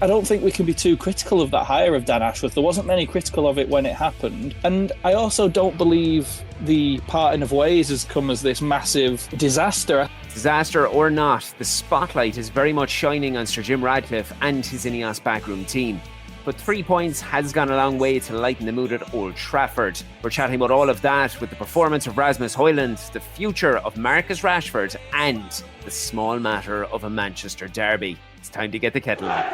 I don't think we can be too critical of that hire of Dan Ashworth. There wasn't many critical of it when it happened. And I also don't believe the parting of ways has come as this massive disaster. Disaster or not, the spotlight is very much shining on Sir Jim Ratcliffe and his Ineos backroom team. But 3 points has gone a long way to lighten the mood at Old Trafford. We're chatting about all of that with the performance of Rasmus Hojlund, the future of Marcus Rashford, and the small matter of a Manchester derby. It's time to get the kettle on.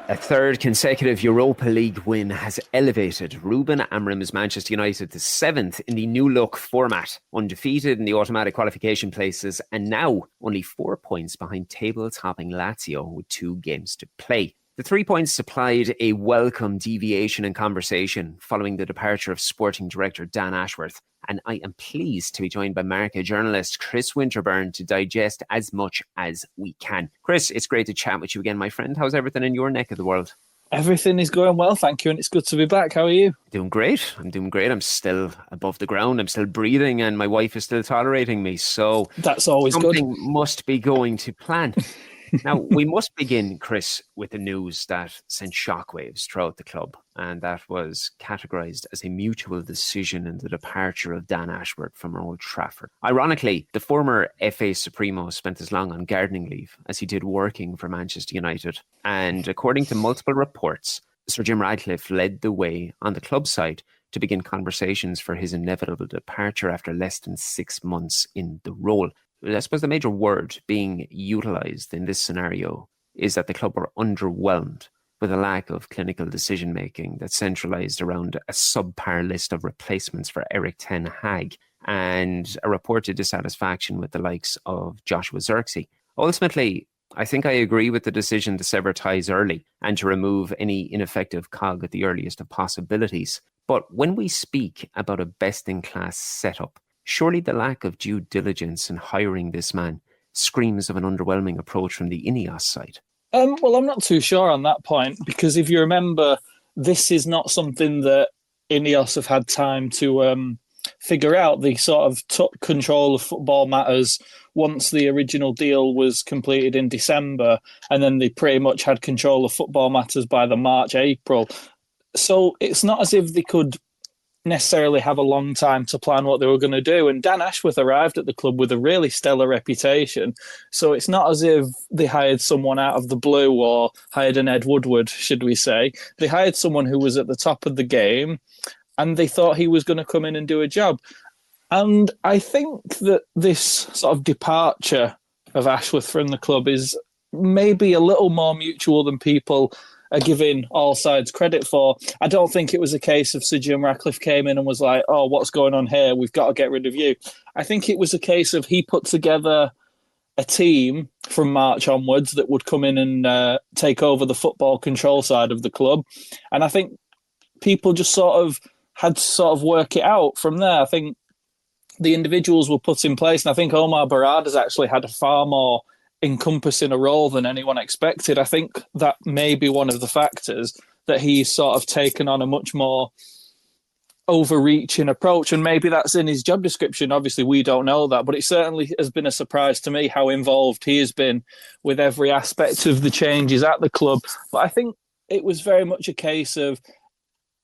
A third consecutive Europa League win has elevated Ruben Amorim's Manchester United to 7th in the new look format, undefeated in the automatic qualification places, and now only 4 points behind table-topping Lazio with 2 games to play. The 3 points supplied a welcome deviation in conversation following the departure of sporting director Dan Ashworth, and I am pleased to be joined by MARCA journalist Chris Winterburn to digest as much as we can. Chris, it's great to chat with you again, my friend. How's everything in your neck of the world? Everything is going well, thank you, and it's good to be back. How are you? I'm doing great. I'm still above the ground. I'm still breathing, and my wife is still tolerating me. So that's always something good. Must be going to plan. Now, we must begin, Chris, with the news that sent shockwaves throughout the club, and that was categorised as a mutual decision in the departure of Dan Ashworth from Old Trafford. Ironically, the former FA Supremo spent as long on gardening leave as he did working for Manchester United, and according to multiple reports, Sir Jim Ratcliffe led the way on the club side to begin conversations for his inevitable departure after less than 6 months in the role. I suppose the major word being utilised in this scenario is that the club were underwhelmed with a lack of clinical decision-making that centralised around a subpar list of replacements for Erik ten Hag and a reported dissatisfaction with the likes of Joshua Zirkzee. Ultimately, I think I agree with the decision to sever ties early and to remove any ineffective cog at the earliest of possibilities. But when we speak about a best-in-class setup, surely the lack of due diligence in hiring this man screams of an underwhelming approach from the Ineos side. Well, I'm not too sure on that point, because if you remember, this is not something that Ineos have had time to figure out. They sort of took control of football matters once the original deal was completed in December, and then they pretty much had control of football matters by the March, April. So it's not as if they could necessarily have a long time to plan what they were going to do. And Dan Ashworth arrived at the club with a really stellar reputation. So it's not as if they hired someone out of the blue or hired an Ed Woodward, should we say. They hired someone who was at the top of the game and they thought he was going to come in and do a job. And I think that this sort of departure of Ashworth from the club is maybe a little more mutual than people are giving all sides credit for. I don't think it was a case of Sir Jim Ratcliffe came in and was like, oh, what's going on here? We've got to get rid of you. I think it was a case of he put together a team from March onwards that would come in and take over the football control side of the club. And I think people just sort of had to sort of work it out from there. I think the individuals were put in place, and I think Omar Barad has actually had a far more encompassing a role than anyone expected. I think that may be one of the factors that he's sort of taken on a much more overreaching approach, and maybe that's in his job description. Obviously, we don't know that, but it certainly has been a surprise to me how involved he has been with every aspect of the changes at the club. But I think it was very much a case of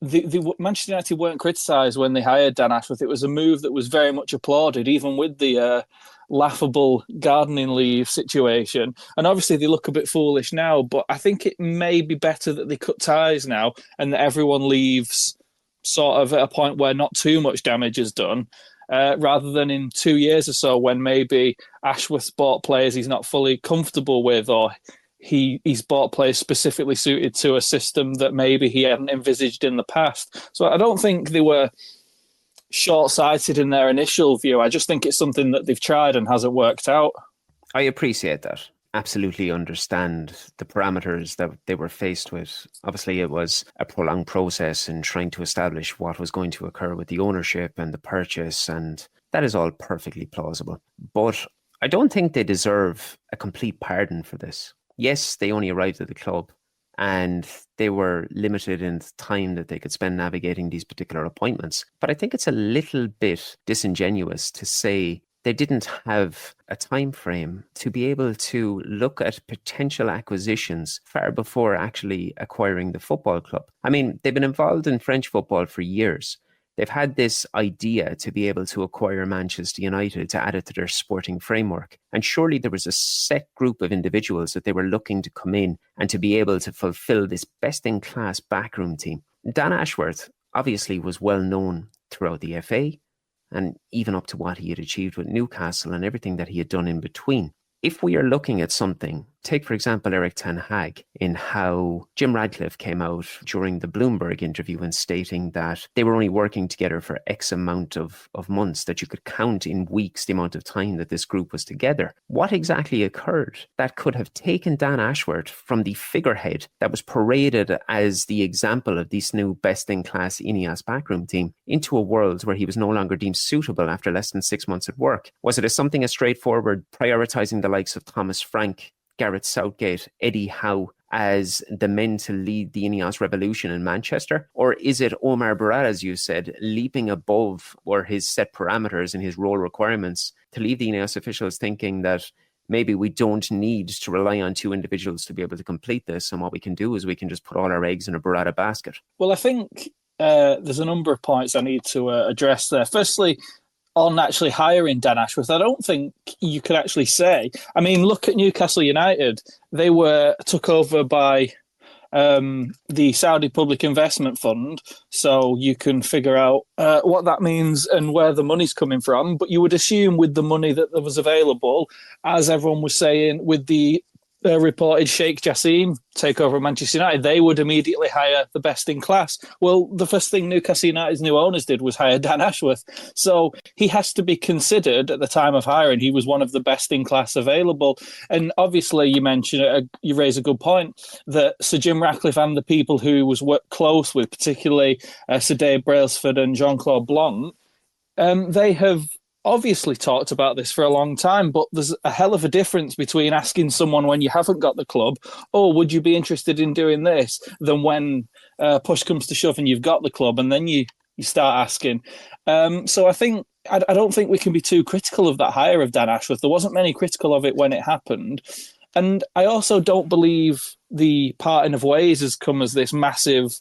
the Manchester United weren't criticised when they hired Dan Ashworth. It was a move that was very much applauded, even with the laughable gardening leave situation. And obviously they look a bit foolish now, but I think it may be better that they cut ties now and that everyone leaves sort of at a point where not too much damage is done, rather than in 2 years or so when maybe Ashworth's bought players he's not fully comfortable with, or he's bought players specifically suited to a system that maybe he hadn't envisaged in the past. So I don't think they were short-sighted in their initial view. I just think it's something that they've tried and hasn't worked out. I appreciate that. Absolutely understand the parameters that they were faced with. Obviously, it was a prolonged process in trying to establish what was going to occur with the ownership and the purchase, and that is all perfectly plausible. But I don't think they deserve a complete pardon for this. Yes, they only arrived at the club and they were limited in the time that they could spend navigating these particular appointments. But I think it's a little bit disingenuous to say they didn't have a time frame to be able to look at potential acquisitions far before actually acquiring the football club. I mean, they've been involved in French football for years. They've had this idea to be able to acquire Manchester United to add it to their sporting framework. And surely there was a set group of individuals that they were looking to come in and to be able to fulfill this best-in-class backroom team. Dan Ashworth obviously was well known throughout the FA and even up to what he had achieved with Newcastle and everything that he had done in between. If we are looking at something, take for example Eric Ten Hag, in how Jim Radcliffe came out during the Bloomberg interview and stating that they were only working together for X amount of months, that you could count in weeks the amount of time that this group was together. What exactly occurred that could have taken Dan Ashworth from the figurehead that was paraded as the example of this new best-in-class Ineos backroom team into a world where he was no longer deemed suitable after less than 6 months at work? Was it something as straightforward, prioritising the likes of Thomas Frank, Gareth Southgate, Eddie Howe as the men to lead the Ineos revolution in Manchester? Or is it Omar Barad, as you said, leaping above or his set parameters and his role requirements to leave the Ineos officials thinking that maybe we don't need to rely on two individuals to be able to complete this, and what we can do is we can just put all our eggs in a Barada basket? Well, I think there's a number of points I need to address there. Firstly, on actually hiring Dan Ashworth, I don't think you could actually say. I mean, look at Newcastle United. They were took over by the Saudi Public Investment Fund, so you can figure out what that means and where the money's coming from. But you would assume with the money that was available, as everyone was saying, with the reported Sheikh Jassim takeover of Manchester United, they would immediately hire the best in class. Well, the first thing Newcastle United's new owners did was hire Dan Ashworth. So he has to be considered at the time of hiring. He was one of the best in class available. And obviously, you mentioned, you raise a good point, that Sir Jim Ratcliffe and the people who was worked close with, particularly Sir Dave Brailsford and Jean-Claude Blanc, they have obviously talked about this for a long time, but there's a hell of a difference between asking someone when you haven't got the club, oh, would you be interested in doing this, than when push comes to shove and you've got the club, and then you start asking. So I don't think we can be too critical of that hire of Dan Ashworth. There wasn't many critical of it when it happened. And I also don't believe the parting of ways has come as this massive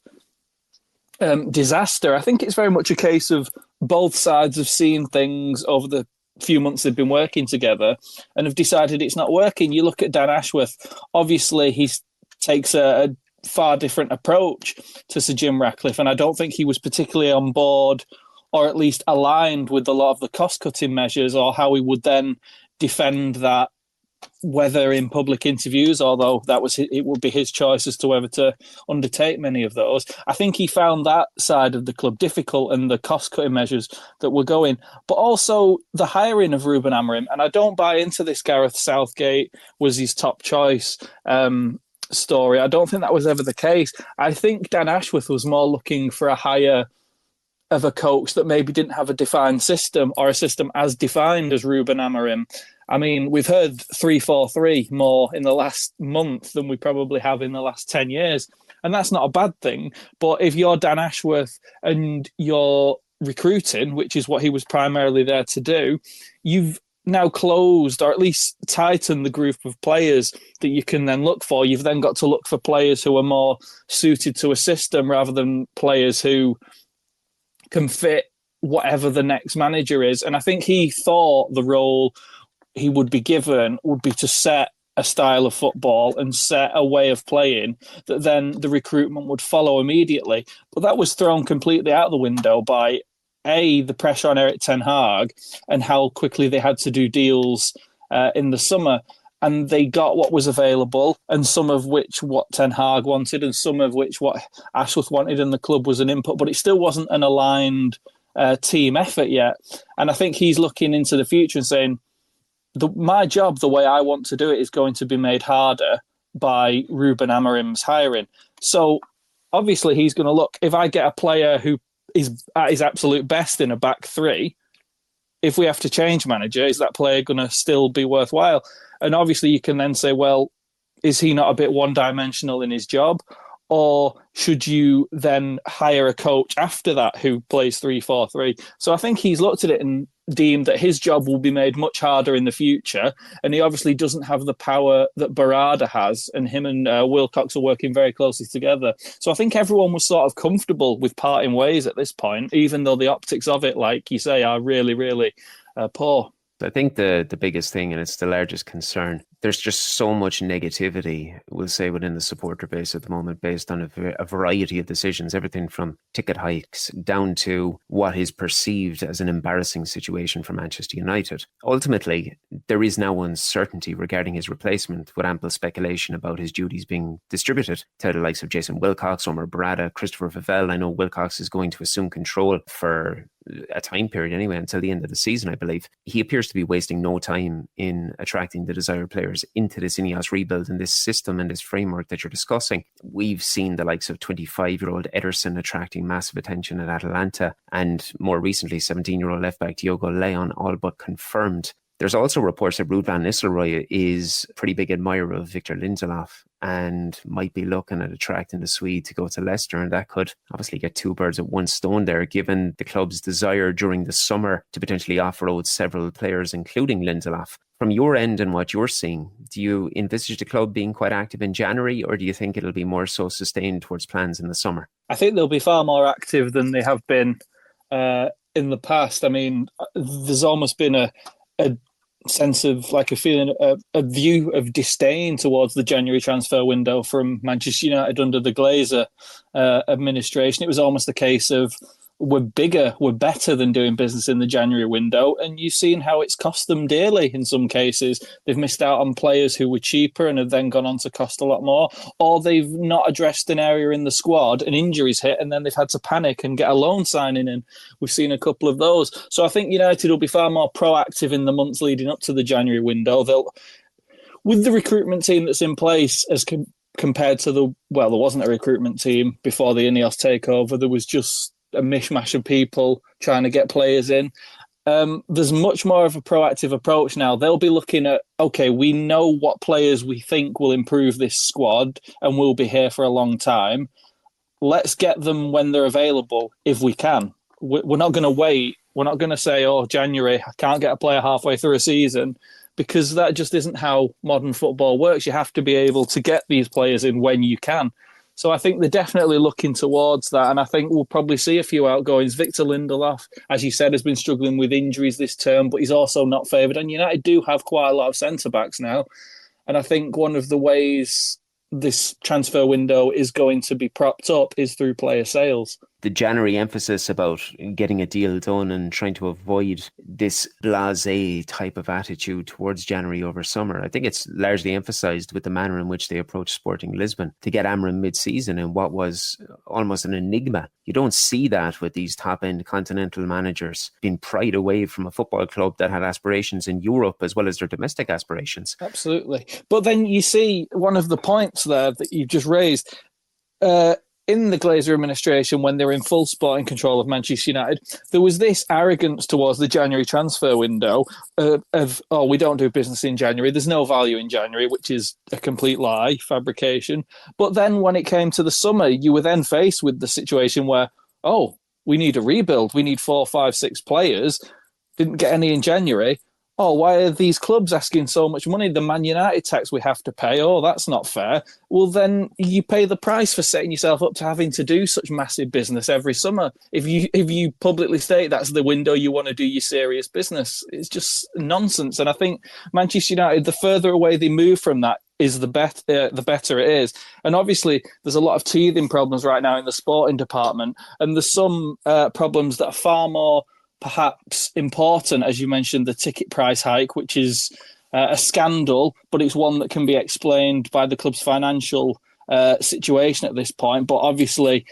disaster. I think it's very much a case of both sides have seen things over the few months they've been working together and have decided it's not working. You look at Dan Ashworth, obviously he takes a far different approach to Sir Jim Ratcliffe, and I don't think he was particularly on board or at least aligned with a lot of the cost-cutting measures or how he would then defend that, whether in public interviews, although it would be his choice as to whether to undertake many of those. I think he found that side of the club difficult and the cost-cutting measures that were going. But also the hiring of Ruben Amorim, and I don't buy into this Gareth Southgate was his top choice story. I don't think that was ever the case. I think Dan Ashworth was more looking for a hire of a coach that maybe didn't have a defined system or a system as defined as Ruben Amorim. I mean, we've heard 3-4-3 more in the last month than we probably have in the last 10 years. And that's not a bad thing. But if you're Dan Ashworth and you're recruiting, which is what he was primarily there to do, you've now closed or at least tightened the group of players that you can then look for. You've then got to look for players who are more suited to a system rather than players who can fit whatever the next manager is. And I think he thought the role he would be given would be to set a style of football and set a way of playing that then the recruitment would follow immediately. But that was thrown completely out the window by the pressure on Eric Ten Hag and how quickly they had to do deals in the summer. And they got what was available, and some of which what Ten Hag wanted, and some of which what Ashworth wanted, and the club was an input. But it still wasn't an aligned team effort yet. And I think he's looking into the future and saying, my job, the way I want to do it, is going to be made harder by Ruben Amorim's hiring. So obviously he's going to look, if I get a player who is at his absolute best in a back three, if we have to change manager, is that player going to still be worthwhile? And obviously you can then say, well, is he not a bit one-dimensional in his job? Or should you then hire a coach after that who plays 3-4-3? So I think he's looked at it and deemed that his job will be made much harder in the future. And he obviously doesn't have the power that Barada has. And him and Wilcox are working very closely together. So I think everyone was sort of comfortable with parting ways at this point, even though the optics of it, like you say, are really, really poor. I think the biggest thing, and it's the largest concern, there's just so much negativity, we'll say, within the supporter base at the moment based on a variety of decisions, everything from ticket hikes down to what is perceived as an embarrassing situation for Manchester United. Ultimately, there is now uncertainty regarding his replacement, with ample speculation about his duties being distributed to the likes of Jason Wilcox, Omar Barada, Christopher Vivell. I know Wilcox is going to assume control for a time period anyway, until the end of the season, I believe. He appears to be wasting no time in attracting the desired players into this Ineos rebuild and this system and this framework that you're discussing. We've seen the likes of 25-year-old Ederson attracting massive attention at Atalanta, and more recently 17-year-old left-back Diogo Leon all but confirmed. There's also reports that Ruud van Nistelrooy is a pretty big admirer of Victor Lindelof and might be looking at attracting the Swede to go to Leicester, and that could obviously get two birds at one stone there, given the club's desire during the summer to potentially offload several players, including Lindelof. From your end and what you're seeing, do you envisage the club being quite active in January, or do you think it'll be more so sustained towards plans in the summer? I think they'll be far more active than they have been in the past. I mean, there's almost been a sense of like a feeling, a view of disdain towards the January transfer window from Manchester United under the Glazer administration. It was almost a case of we're bigger, we're better than doing business in the January window. And you've seen how it's cost them dearly in some cases. They've missed out on players who were cheaper and have then gone on to cost a lot more, or they've not addressed an area in the squad and injuries hit and then they've had to panic and get a loan signing in. We've seen a couple of those. So I think United will be far more proactive in the months leading up to the January window. With the recruitment team that's in place as compared to there wasn't a recruitment team before the Ineos takeover. There was just a mishmash of people trying to get players in. There's much more of a proactive approach now. They'll be looking at, okay, we know what players we think will improve this squad and will be here for a long time. Let's get them when they're available, if we can. We're not going to wait. We're not going to say, January, I can't get a player halfway through a season, because that just isn't how modern football works. You have to be able to get these players in when you can. So I think they're definitely looking towards that, and I think we'll probably see a few outgoings. Victor Lindelof, as you said, has been struggling with injuries this term, but he's also not favoured. And United do have quite a lot of centre-backs now, and I think one of the ways this transfer window is going to be propped up is through player sales. The January emphasis about getting a deal done and trying to avoid this blasé type of attitude towards January over summer, I think it's largely emphasised with the manner in which they approached Sporting Lisbon to get Amrin mid-season in what was almost an enigma. You don't see that with these top-end continental managers being pried away from a football club that had aspirations in Europe as well as their domestic aspirations. Absolutely. But then you see one of the points there that you've just raised, in the Glazer administration, when they were in full sporting control of Manchester United, there was this arrogance towards the January transfer window we don't do business in January. There's no value in January, which is a complete lie, fabrication. But then when it came to the summer, you were then faced with the situation where, we need a rebuild. We need 4, 5, 6 players. Didn't get any in January. Why are these clubs asking so much money? The Man United tax we have to pay. That's not fair. Well, then you pay the price for setting yourself up to having to do such massive business every summer. If you publicly state that's the window you want to do your serious business, it's just nonsense. And I think Manchester United, the further away they move from that, is the better it is. And obviously, there's a lot of teething problems right now in the sporting department, and there's some problems that are far more perhaps important, as you mentioned, the ticket price hike, which is a scandal, but it's one that can be explained by the club's financial situation at this point. But obviously,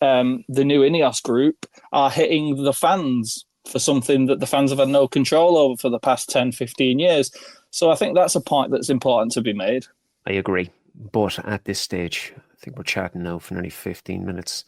the new Ineos group are hitting the fans for something that the fans have had no control over for the past 10, 15 years. So I think that's a point that's important to be made. I agree. But at this stage, I think we're chatting now for nearly 15 minutes.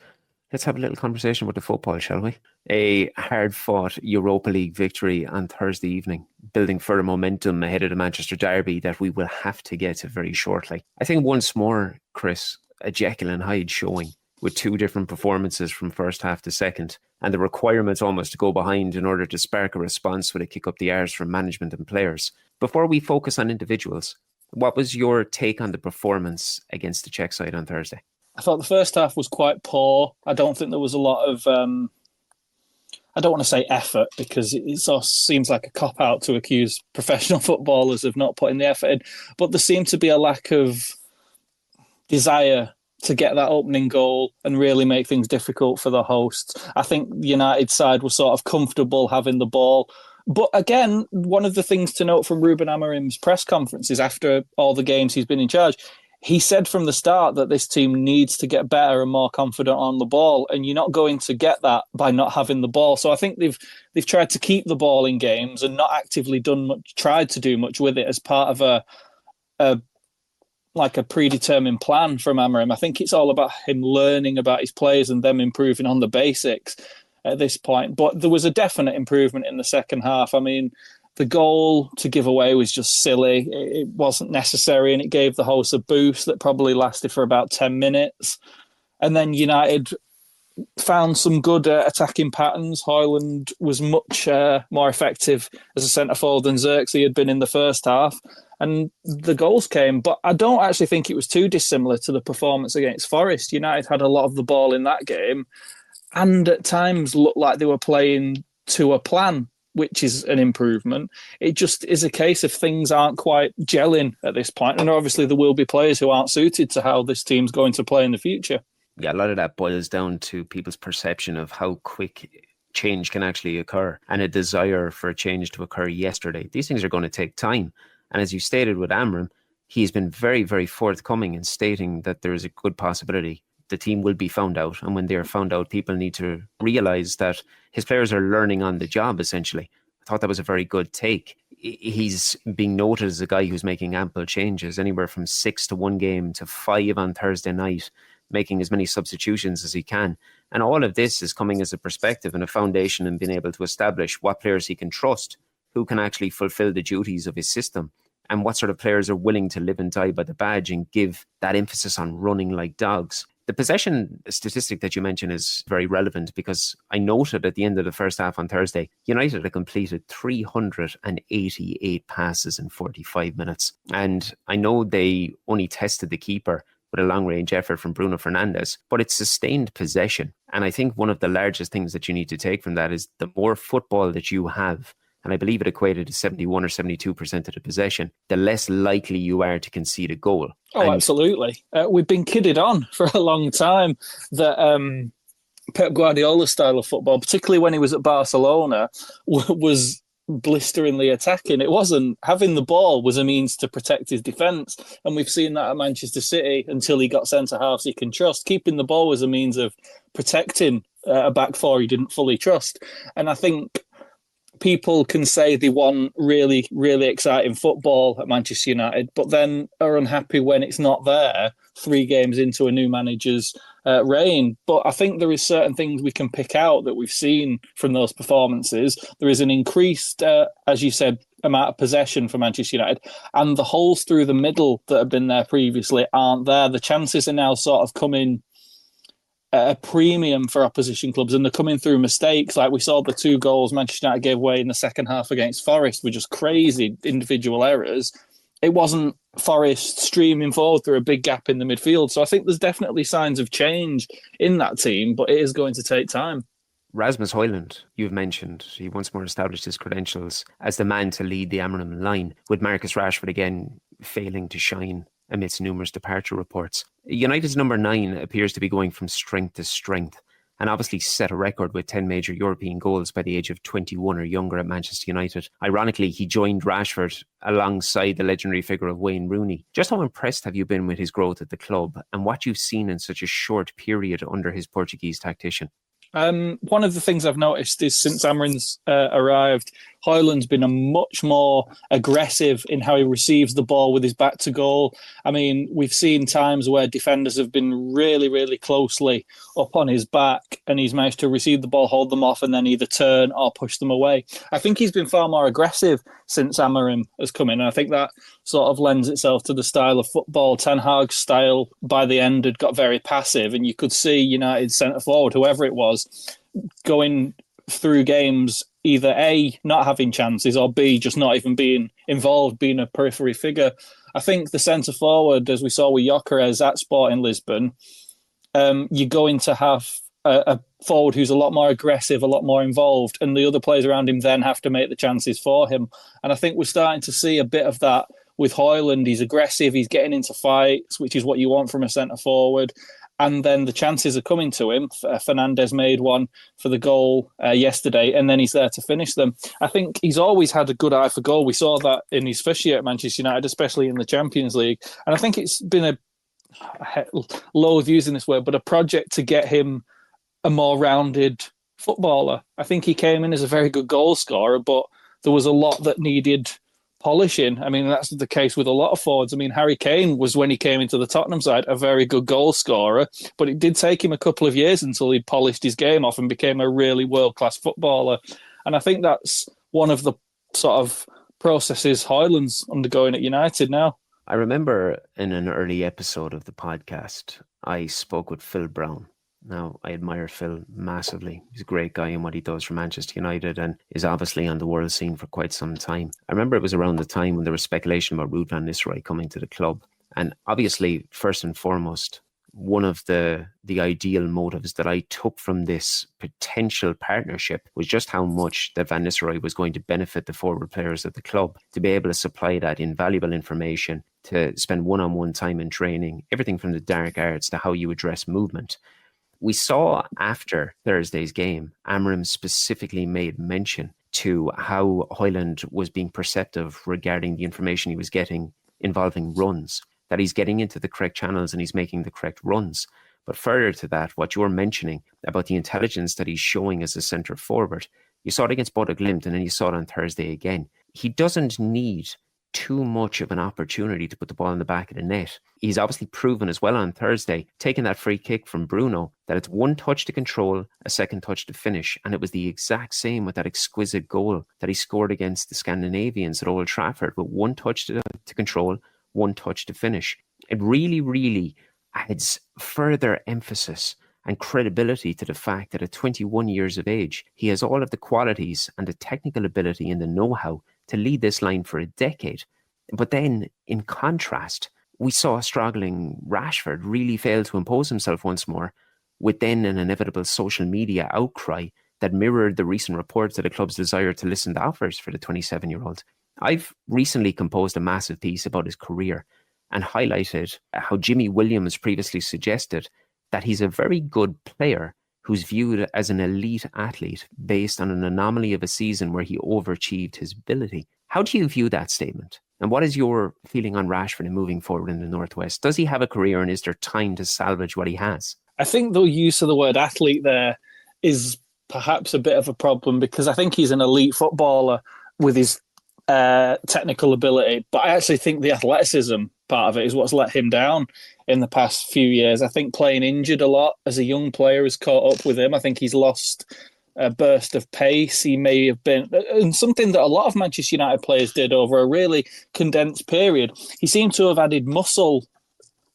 Let's have a little conversation with the football, shall we? A hard-fought Europa League victory on Thursday evening, building further momentum ahead of the Manchester derby that we will have to get to very shortly. I think once more, Chris, a Jekyll and Hyde showing with two different performances from first half to second, and the requirements almost to go behind in order to spark a response with a kick up the arse from management and players. Before we focus on individuals, what was your take on the performance against the Czech side on Thursday? I thought the first half was quite poor. I don't think there was a lot of, I don't want to say effort, because it sort of seems like a cop-out to accuse professional footballers of not putting the effort in. But there seemed to be a lack of desire to get that opening goal and really make things difficult for the hosts. I think the United side was sort of comfortable having the ball. But again, one of the things to note from Ruben Amorim's press conferences after all the games he's been in charge, he said from the start that this team needs to get better and more confident on the ball, and you're not going to get that by not having the ball. So I think they've tried to keep the ball in games and not actively tried to do much with it as part of a predetermined plan from Amorim. I think it's all about him learning about his players and them improving on the basics at this point. But there was a definite improvement in the second half. I mean, the goal to give away was just silly. It wasn't necessary, and it gave the hosts a boost that probably lasted for about 10 minutes. And then United found some good attacking patterns. Hojlund was much more effective as a centre-forward than Xerxes had been in the first half. And the goals came. But I don't actually think it was too dissimilar to the performance against Forest. United had a lot of the ball in that game, and at times looked like they were playing to a plan, which is an improvement. It just is a case of things aren't quite gelling at this point. And obviously there will be players who aren't suited to how this team's going to play in the future. Yeah, a lot of that boils down to people's perception of how quick change can actually occur and a desire for a change to occur yesterday. These things are going to take time. And as you stated with Amorim, he's been very, very forthcoming in stating that there is a good possibility the team will be found out. And when they're found out, people need to realise that his players are learning on the job, essentially. I thought that was a very good take. He's being noted as a guy who's making ample changes, anywhere from 6 to 1 game to 5 on Thursday night, making as many substitutions as he can. And all of this is coming as a perspective and a foundation and being able to establish what players he can trust, who can actually fulfill the duties of his system, and what sort of players are willing to live and die by the badge and give that emphasis on running like dogs. The possession statistic that you mentioned is very relevant, because I noted at the end of the first half on Thursday, United had completed 388 passes in 45 minutes. And I know they only tested the keeper with a long-range effort from Bruno Fernandes, but it's sustained possession. And I think one of the largest things that you need to take from that is the more football that you have, and I believe it equated to 71 or 72% of the possession, the less likely you are to concede a goal. Oh, absolutely. We've been kidded on for a long time that Pep Guardiola's style of football, particularly when he was at Barcelona, was blisteringly attacking. It wasn't. Having the ball was a means to protect his defence. And we've seen that at Manchester City until he got centre-halves he can trust. Keeping the ball was a means of protecting a back four he didn't fully trust. And I think people can say they want really, really exciting football at Manchester United, but then are unhappy when it's not there 3 games into a new manager's reign. But I think there is certain things we can pick out that we've seen from those performances. There is an increased, as you said, amount of possession for Manchester United, and the holes through the middle that have been there previously aren't there. The chances are now sort of coming a premium for opposition clubs, and they're coming through mistakes. Like we saw the 2 goals Manchester United gave away in the second half against Forest were just crazy individual errors. It wasn't Forest streaming forward through a big gap in the midfield. So I think there's definitely signs of change in that team, but it is going to take time. Rasmus Hojlund, you've mentioned, he once more established his credentials as the man to lead the Amorim line, with Marcus Rashford again failing to shine amidst numerous departure reports. United's number 9 appears to be going from strength to strength, and obviously set a record with 10 major European goals by the age of 21 or younger at Manchester United. Ironically, he joined Rashford alongside the legendary figure of Wayne Rooney. Just how impressed have you been with his growth at the club and what you've seen in such a short period under his Portuguese tactician? One of the things I've noticed is since Amorim's arrived, Hojlund's been a much more aggressive in how he receives the ball with his back to goal. I mean, we've seen times where defenders have been really, really closely up on his back and he's managed to receive the ball, hold them off, and then either turn or push them away. I think he's been far more aggressive since Amorim has come in, and I think that sort of lends itself to the style of football. Ten Hag's style by the end had got very passive, and you could see United centre-forward, whoever it was, going through games either A, not having chances, or B, just not even being involved, being a periphery figure. I think the centre-forward, as we saw with Gyökeres at Sporting Lisbon, you're going to have a forward who's a lot more aggressive, a lot more involved, and the other players around him then have to make the chances for him. And I think we're starting to see a bit of that with Hojlund. He's aggressive, he's getting into fights, which is what you want from a centre-forward. And then the chances are coming to him. Fernandes made one for the goal yesterday, and then he's there to finish them. I think he's always had a good eye for goal. We saw that in his first year at Manchester United, especially in the Champions League. And I think it's been loathe using this word, but a project to get him a more rounded footballer. I think he came in as a very good goal scorer, but there was a lot that needed polishing. I mean, that's the case with a lot of forwards. I mean, Harry Kane was, when he came into the Tottenham side, a very good goal scorer, but it did take him a couple of years until he polished his game off and became a really world-class footballer. And I think that's one of the sort of processes Hojlund's undergoing at United now. I remember in an early episode of the podcast, I spoke with Phil Brown. Now, I admire Phil massively. He's a great guy in what he does for Manchester United and is obviously on the world scene for quite some time. I remember it was around the time when there was speculation about Ruud van Nistelrooy coming to the club. And obviously, first and foremost, one of the ideal motives that I took from this potential partnership was just how much that Van Nistelrooy was going to benefit the forward players at the club, to be able to supply that invaluable information, to spend one-on-one time in training, everything from the dark arts to how you address movement. We saw after Thursday's game, Amorim specifically made mention to how Hojlund was being perceptive regarding the information he was getting involving runs, that he's getting into the correct channels and he's making the correct runs. But further to that, what you're mentioning about the intelligence that he's showing as a centre forward, you saw it against Bodo Glimt and then you saw it on Thursday again. He doesn't need too much of an opportunity to put the ball in the back of the net. He's obviously proven as well on Thursday, taking that free kick from Bruno, that it's one touch to control, a second touch to finish. And it was the exact same with that exquisite goal that he scored against the Scandinavians at Old Trafford, with one touch to control, one touch to finish. It really, really adds further emphasis and credibility to the fact that at 21 years of age, he has all of the qualities and the technical ability and the know-how to lead this line for a decade. But then, in contrast, we saw a struggling Rashford really fail to impose himself once more, with then an inevitable social media outcry that mirrored the recent reports of the club's desire to listen to offers for the 27-year-old. I've recently composed a massive piece about his career and highlighted how Jimmy Williams previously suggested that he's a very good player who's viewed as an elite athlete based on an anomaly of a season where he overachieved his ability. How do you view that statement? And what is your feeling on Rashford and moving forward in the Northwest? Does he have a career and is there time to salvage what he has? I think the use of the word athlete there is perhaps a bit of a problem, because I think he's an elite footballer with his technical ability, but I actually think the athleticism part of it is what's let him down in the past few years. I think playing injured a lot as a young player has caught up with him. I think he's lost a burst of pace. He may have been, and something that a lot of Manchester United players did over a really condensed period, he seemed to have added muscle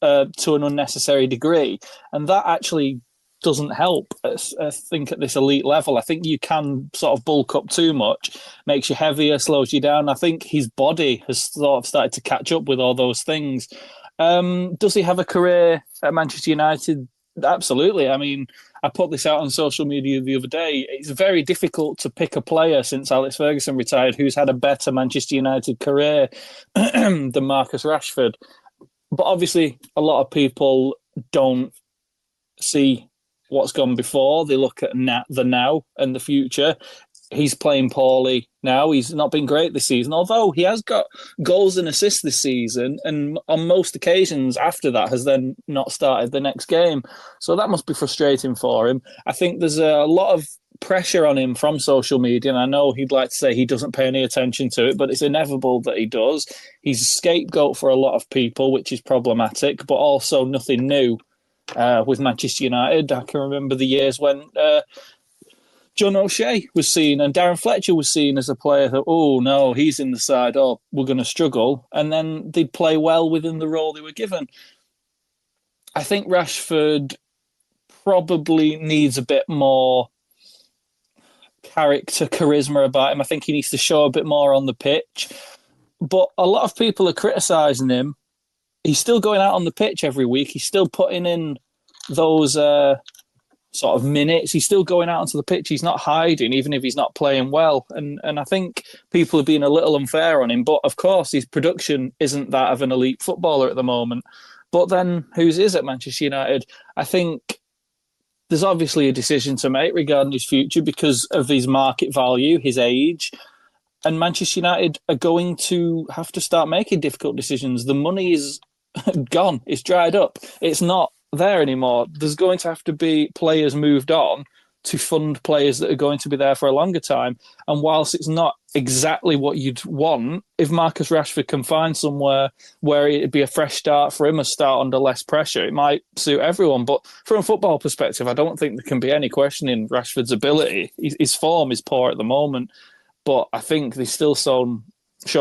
to an unnecessary degree, and that actually doesn't help. I think at this elite level, I think you can sort of bulk up too much, makes you heavier, slows you down. I think his body has sort of started to catch up with all those things. Does he have a career at Manchester United? Absolutely. I mean, I put this out on social media the other day. It's very difficult to pick a player since Alex Ferguson retired who's had a better Manchester United career than Marcus Rashford. But obviously, a lot of people don't see what's gone before. They look at the now and the future. He's playing poorly now. He's not been great this season, although he has got goals and assists this season, and on most occasions after that has then not started the next game. So that must be frustrating for him. I think there's a lot of pressure on him from social media, and I know he'd like to say he doesn't pay any attention to it, but it's inevitable that he does. He's a scapegoat for a lot of people, which is problematic, but also nothing new with Manchester United. I can remember the years when John O'Shea was seen and Darren Fletcher was seen as a player that, oh no, he's in the side, oh, we're going to struggle. And then they'd play well within the role they were given. I think Rashford probably needs a bit more character, charisma about him. I think he needs to show a bit more on the pitch. But a lot of people are criticising him. He's still going out on the pitch every week. He's still putting in those sort of minutes. He's still going out onto the pitch. He's not hiding, even if he's not playing well. And I think people are being a little unfair on him. But of course, his production isn't that of an elite footballer at the moment. But then whose is at Manchester United? I think there's obviously a decision to make regarding his future because of his market value, his age. And Manchester United are going to have to start making difficult decisions. The money is gone. It's dried up. It's not there anymore. There's going to have to be players moved on to fund players that are going to be there for a longer time. And whilst it's not exactly what you'd want, if Marcus Rashford can find somewhere where it'd be a fresh start for him, a start under less pressure, it might suit everyone. But from a football perspective, I don't think there can be any questioning Rashford's ability. His form is poor at the moment, but I think they've still shown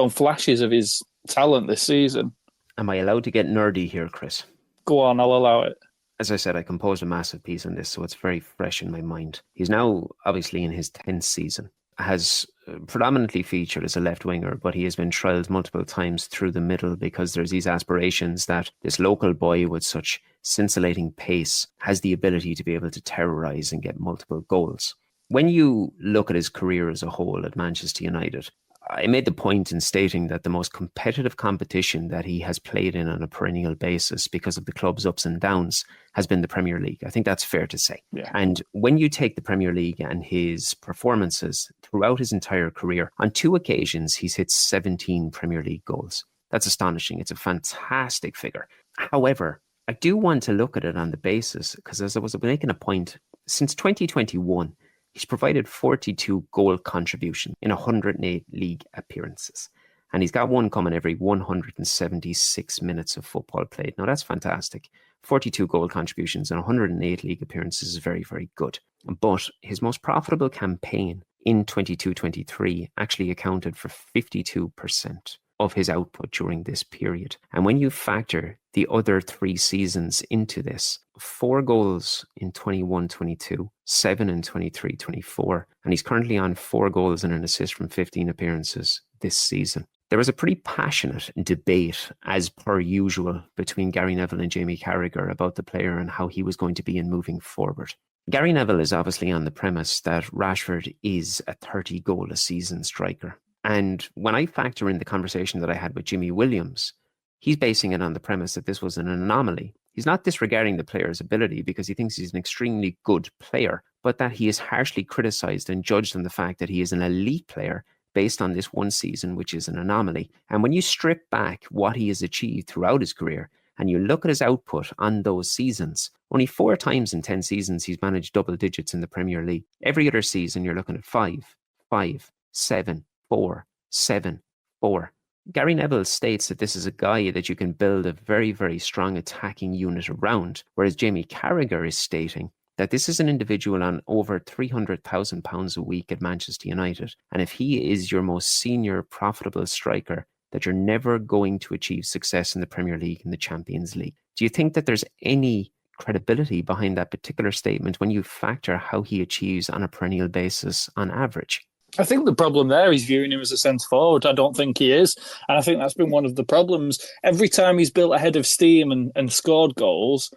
flashes of his talent this season. Am I allowed to get nerdy here, Chris? Go on, I'll allow it. As I said, I composed a massive piece on this, so it's very fresh in my mind. He's now obviously in his 10th season, has predominantly featured as a left winger, but he has been trialled multiple times through the middle because there's these aspirations that this local boy with such scintillating pace has the ability to be able to terrorise and get multiple goals. When you look at his career as a whole at Manchester United, I made the point in stating that the most competitive competition that he has played in on a perennial basis because of the club's ups and downs has been the Premier League. I think that's fair to say. Yeah. And when you take the Premier League and his performances throughout his entire career, on 2 occasions, he's hit 17 Premier League goals. That's astonishing. It's a fantastic figure. However, I do want to look at it on the basis, because as I was making a point, since 2021, he's provided 42 goal contributions in 108 league appearances. And he's got one coming every 176 minutes of football played. Now, that's fantastic. 42 goal contributions in 108 league appearances is very, very good. But his most profitable campaign in 22-23 actually accounted for 52% of his output during this period. And when you factor the other 3 seasons into this, 4 goals in 21-22, 7 in 23-24, and he's currently on 4 goals and an assist from 15 appearances this season. There was a pretty passionate debate, as per usual, between Gary Neville and Jamie Carragher about the player and how he was going to be in moving forward. Gary Neville is obviously on the premise that Rashford is a 30-goal-a-season striker. And when I factor in the conversation that I had with Jimmy Williams, he's basing it on the premise that this was an anomaly. He's not disregarding the player's ability because he thinks he's an extremely good player, but that he is harshly criticised and judged on the fact that he is an elite player based on this one season, which is an anomaly. And when you strip back what he has achieved throughout his career and you look at his output on those seasons, only 4 times in 10 seasons he's managed double digits in the Premier League. Every other season you're looking at 5, 5, 7, 4, 7, 4. Gary Neville states that this is a guy that you can build a very, very strong attacking unit around, whereas Jamie Carragher is stating that this is an individual on over £300,000 a week at Manchester United. And if he is your most senior profitable striker, that you're never going to achieve success in the Premier League and the Champions League. Do you think that there's any credibility behind that particular statement when you factor how he achieves on a perennial basis on average? I think the problem there is viewing him as a centre forward. I don't think he is. And I think that's been one of the problems. Every time he's built ahead of steam and scored goals,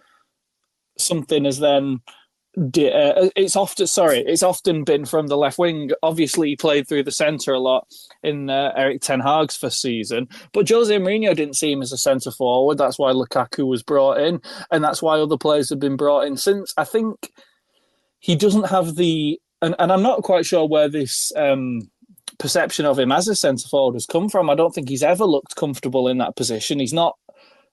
something has then... It's often been from the left wing. Obviously, he played through the centre a lot in Erik ten Hag's first season. But Jose Mourinho didn't see him as a centre forward. That's why Lukaku was brought in. And that's why other players have been brought in since. I think he doesn't have the... And I'm not quite sure where this perception of him as a centre forward has come from. I don't think he's ever looked comfortable in that position. He's not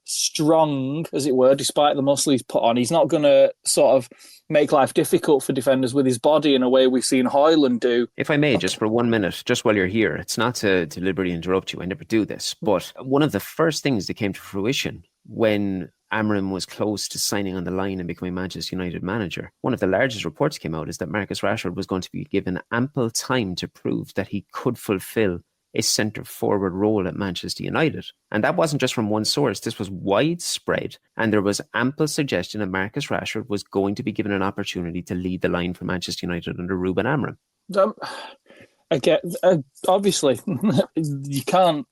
strong, as it were, despite the muscle he's put on. He's not going to sort of make life difficult for defenders with his body in a way we've seen Hojlund do. If I may, just for 1 minute, just while you're here, it's not to deliberately interrupt you, I never do this, but one of the first things that came to fruition when Amram was close to signing on the line and becoming Manchester United manager, one of the largest reports came out is that Marcus Rashford was going to be given ample time to prove that he could fulfil a centre-forward role at Manchester United. And that wasn't just from one source. This was widespread. And there was ample suggestion that Marcus Rashford was going to be given an opportunity to lead the line for Manchester United under Ruben Amram. Again, obviously, you can't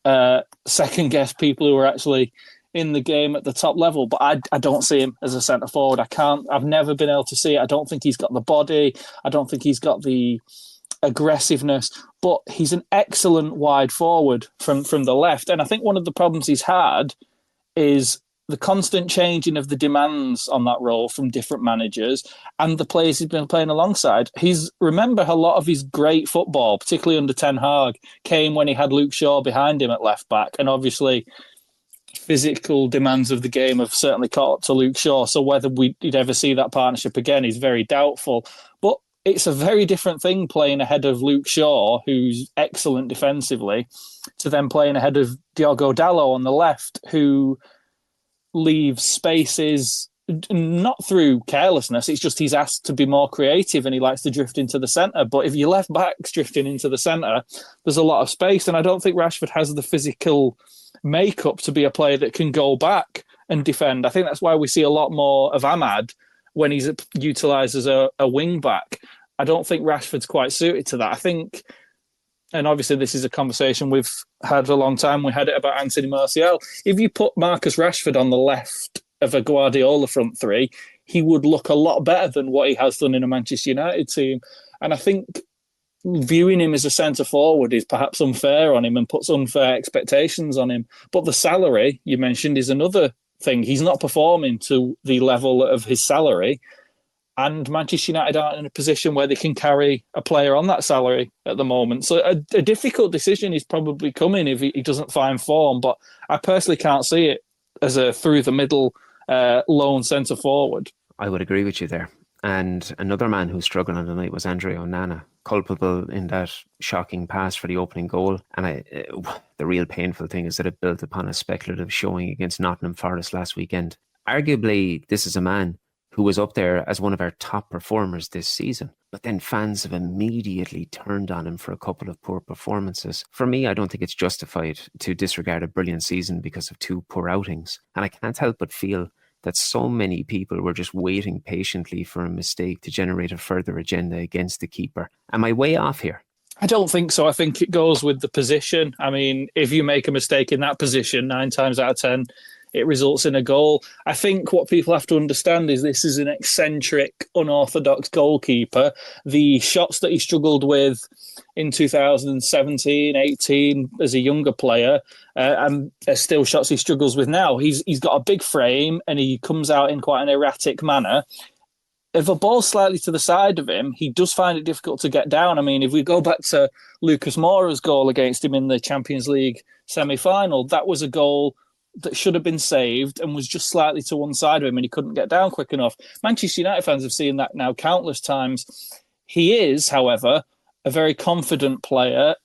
second-guess people who are actually in the game at the top level, but I don't see him as a centre-forward. I've never been able to see it. I don't think he's got the body. I don't think he's got the aggressiveness, but he's an excellent wide forward from the left. And I think one of the problems he's had is the constant changing of the demands on that role from different managers and the players he's been playing alongside. Remember, a lot of his great football, particularly under Ten Hag, came when he had Luke Shaw behind him at left back. And obviously, physical demands of the game have certainly caught up to Luke Shaw. So whether we'd ever see that partnership again is very doubtful. But it's a very different thing playing ahead of Luke Shaw, who's excellent defensively, to then playing ahead of Diogo Dalot on the left, who leaves spaces, not through carelessness, it's just he's asked to be more creative and he likes to drift into the centre. But if your left back's drifting into the centre, there's a lot of space, and I don't think Rashford has the physical makeup to be a player that can go back and defend. I think that's why we see a lot more of Ahmad when he's utilised as a wing back. I don't think Rashford's quite suited to that. I think, and obviously this is a conversation we've had a long time, we had it about Anthony Martial. If you put Marcus Rashford on the left of a Guardiola front three, he would look a lot better than what he has done in a Manchester United team. And I think viewing him as a centre-forward is perhaps unfair on him and puts unfair expectations on him. But the salary you mentioned is another thing. He's not performing to the level of his salary, and Manchester United aren't in a position where they can carry a player on that salary at the moment. So a difficult decision is probably coming if he doesn't find form, but I personally can't see it as a through-the-middle lone centre-forward. I would agree with you there. And another man who struggled on the night was Andre Onana, culpable in that shocking pass for the opening goal. And the real painful thing is that it built upon a speculative showing against Nottingham Forest last weekend. Arguably, this is a man who was up there as one of our top performers this season. But then fans have immediately turned on him for a couple of poor performances. For me, I don't think it's justified to disregard a brilliant season because of two poor outings. And I can't help but feel that so many people were just waiting patiently for a mistake to generate a further agenda against the keeper. Am I way off here? I don't think so. I think it goes with the position. I mean, if you make a mistake in that position, 9 times out of 10, it results in a goal. I think what people have to understand is this is an eccentric, unorthodox goalkeeper. The shots that he struggled with in 2017, 18 as a younger player, and there's still shots he struggles with now. He's got a big frame and he comes out in quite an erratic manner. If a ball's slightly to the side of him, he does find it difficult to get down. I mean, if we go back to Lucas Moura's goal against him in the Champions League semi-final, that was a goal that should have been saved and was just slightly to one side of him and he couldn't get down quick enough. Manchester United fans have seen that now countless times. He is, however, a very confident player,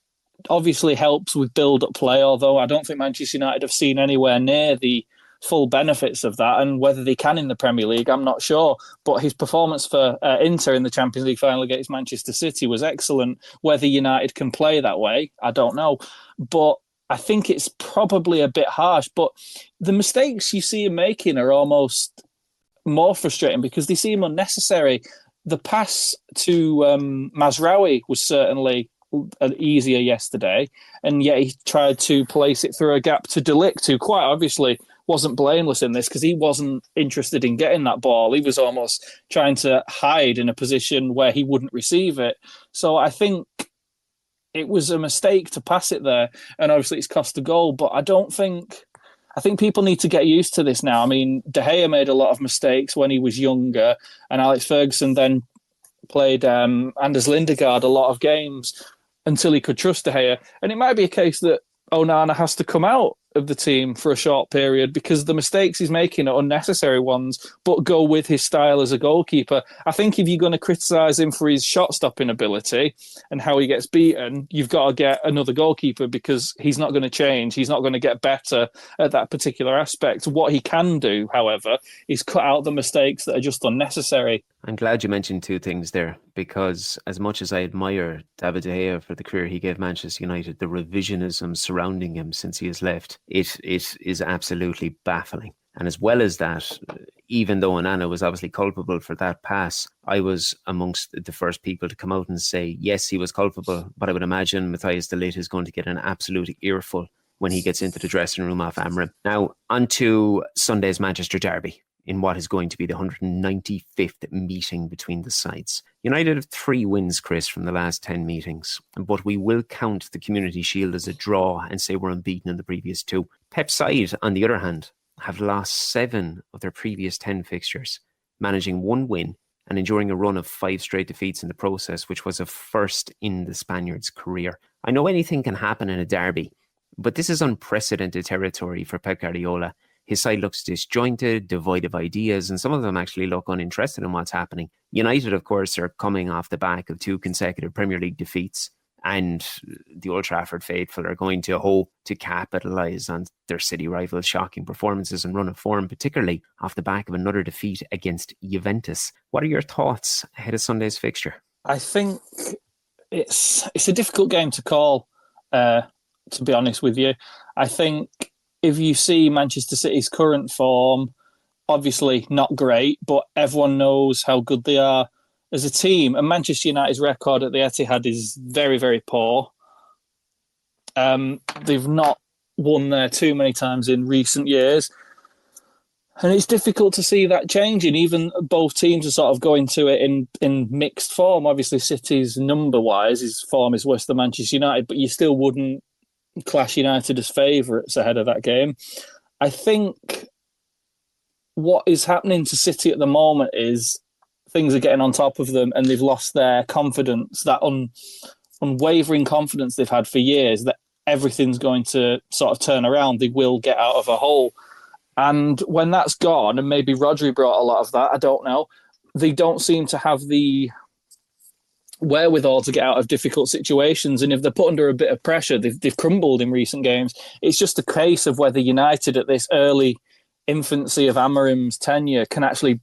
obviously helps with build-up play, although I don't think Manchester United have seen anywhere near the full benefits of that, and whether they can in the Premier League, I'm not sure. But his performance for Inter in the Champions League final against Manchester City was excellent. Whether United can play that way, I don't know. But I think it's probably a bit harsh, but the mistakes you see him making are almost more frustrating because they seem unnecessary. The pass to Mazraoui was certainly easier yesterday, and yet he tried to place it through a gap to De Ligt, who quite obviously wasn't blameless in this because he wasn't interested in getting that ball. He was almost trying to hide in a position where he wouldn't receive it. So I think it was a mistake to pass it there, and obviously it's cost a goal, but I think people need to get used to this now. I mean, De Gea made a lot of mistakes when he was younger, and Alex Ferguson then played Anders Lindegaard a lot of games until he could trust De Gea. And it might be a case that Onana has to come out of the team for a short period because the mistakes he's making are unnecessary ones, but go with his style as a goalkeeper. I think if you're going to criticise him for his shot-stopping ability and how he gets beaten, you've got to get another goalkeeper because he's not going to change. He's not going to get better at that particular aspect. What he can do, however, is cut out the mistakes that are just unnecessary. I'm glad you mentioned two things there, because as much as I admire David De Gea for the career he gave Manchester United, the revisionism surrounding him since he has left, it is absolutely baffling. And as well as that, even though Onana was obviously culpable for that pass, I was amongst the first people to come out and say, yes, he was culpable, but I would imagine Matthias de Ligt is going to get an absolute earful when he gets into the dressing room off Amorim. Now, on to Sunday's Manchester derby, in what is going to be the 195th meeting between the sides. United have 3 wins, Chris, from the last 10 meetings, but we will count the Community Shield as a draw and say we're unbeaten in the previous 2. Pep's side, on the other hand, have lost 7 of their previous 10 fixtures, managing 1 win and enduring a run of 5 straight defeats in the process, which was a first in the Spaniards' career. I know anything can happen in a derby, but this is unprecedented territory for Pep Guardiola. His side looks disjointed, devoid of ideas, and some of them actually look uninterested in what's happening. United, of course, are coming off the back of 2 consecutive Premier League defeats, and the Old Trafford faithful are going to hope to capitalise on their city rivals' shocking performances and run of form, particularly off the back of another defeat against Juventus. What are your thoughts ahead of Sunday's fixture? I think it's a difficult game to call, to be honest with you. I think if you see Manchester City's current form, obviously not great, but everyone knows how good they are as a team. And Manchester United's record at the Etihad is very, very poor. They've not won there too many times in recent years. And it's difficult to see that changing. Even both teams are sort of going to it in mixed form. Obviously, City's number-wise, his form is worse than Manchester United, but you still wouldn't clash United as favourites ahead of that game. I think what is happening to City at the moment is things are getting on top of them and they've lost their confidence, that unwavering confidence they've had for years that everything's going to sort of turn around. They will get out of a hole. And when that's gone, and maybe Rodri brought a lot of that, I don't know, they don't seem to have the wherewithal to get out of difficult situations, and if they're put under a bit of pressure, they've crumbled in recent games. It's just a case of whether United at this early infancy of Amorim's tenure can actually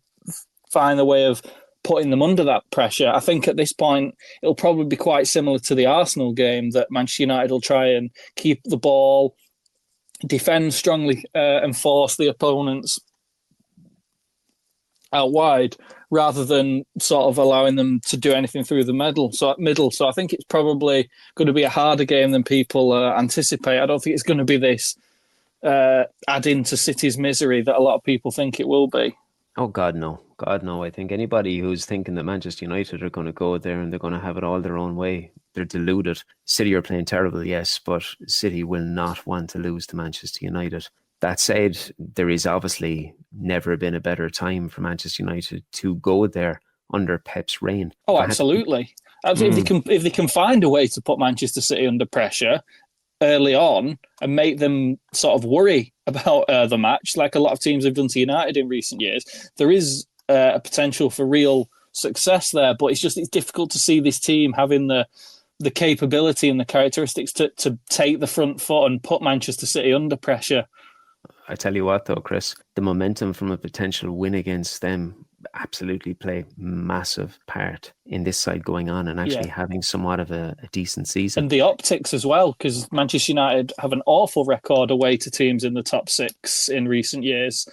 find a way of putting them under that pressure. I think at this point it'll probably be quite similar to the Arsenal game, that Manchester United will try and keep the ball, defend strongly, and force the opponents out wide, rather than sort of allowing them to do anything through the middle. So I think it's probably going to be a harder game than people anticipate. I don't think it's going to be this add-in to City's misery that a lot of people think it will be. Oh, God, no. God, no. I think anybody who's thinking that Manchester United are going to go there and they're going to have it all their own way, they're deluded. City are playing terrible, yes, but City will not want to lose to Manchester United. That said, there is obviously never been a better time for Manchester United to go there under Pep's reign. Oh, absolutely. If they can find a way to put Manchester City under pressure early on and make them sort of worry about the match, like a lot of teams have done to United in recent years, there is a potential for real success there. But it's difficult to see this team having the capability and the characteristics to take the front foot and put Manchester City under pressure. I tell you what, though, Chris, the momentum from a potential win against them absolutely play massive part in this side going on and actually having somewhat of a decent season. And the optics as well, because Manchester United have an awful record away to teams in the top 6 in recent years.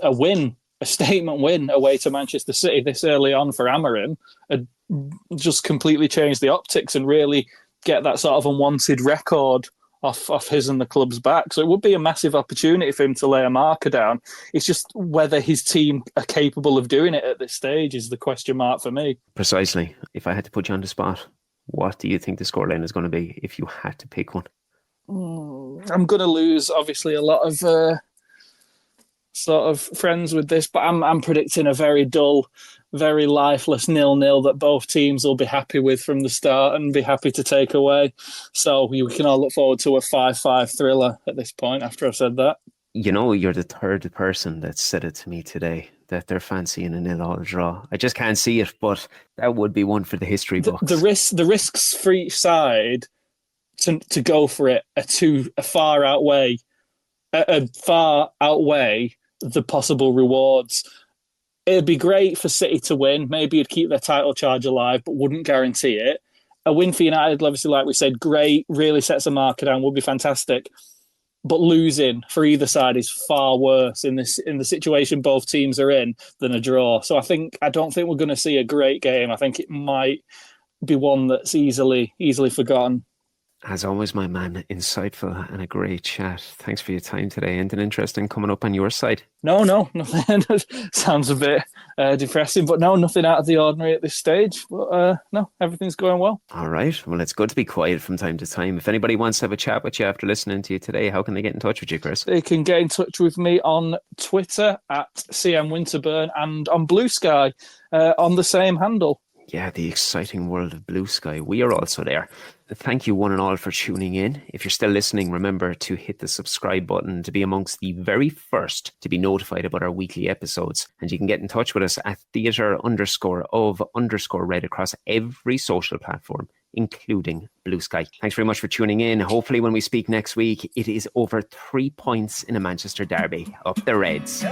A statement win away to Manchester City this early on for Amorim had just completely changed the optics and really get that sort of unwanted record off his and the club's back. So it would be a massive opportunity for him to lay a marker down. It's just whether his team are capable of doing it at this stage is the question mark for me. Precisely. If I had to put you on the spot, what do you think the scoreline is going to be if you had to pick one? I'm going to lose, obviously, a lot of sort of friends with this, but I'm predicting a very dull, very lifeless 0-0 that both teams will be happy with from the start and be happy to take away. So we can all look forward to a 5-5 thriller at this point after I've said that. You know, you're the third person that said it to me today, that they're fancying a 0-0 draw. I just can't see it, but that would be one for the history books. The risks for each side to go for it far outweigh the possible rewards. It'd be great for City to win. Maybe it'd keep their title charge alive, but wouldn't guarantee it. A win for United, obviously, like we said, great, really sets a marker down, would be fantastic. But losing for either side is far worse in the situation both teams are in than a draw. So I don't think we're going to see a great game. I think it might be one that's easily forgotten. As always, my man, insightful and a great chat. Thanks for your time today. Anything interesting coming up on your side? No, nothing. Sounds a bit depressing, but no, nothing out of the ordinary at this stage. But no, everything's going well. All right. Well, it's good to be quiet from time to time. If anybody wants to have a chat with you after listening to you today, how can they get in touch with you, Chris? They can get in touch with me on Twitter at CM Winterburn and on Blue Sky on the same handle. Yeah, the exciting world of Blue Sky. We are also there. Thank you one and all for tuning in. If you're still listening, remember to hit the subscribe button to be amongst the very first to be notified about our weekly episodes. And you can get in touch with us at theatre_of_red across every social platform, including Blue Sky. Thanks very much for tuning in. Hopefully when we speak next week, it is over 3 points in a Manchester derby. Up the Reds.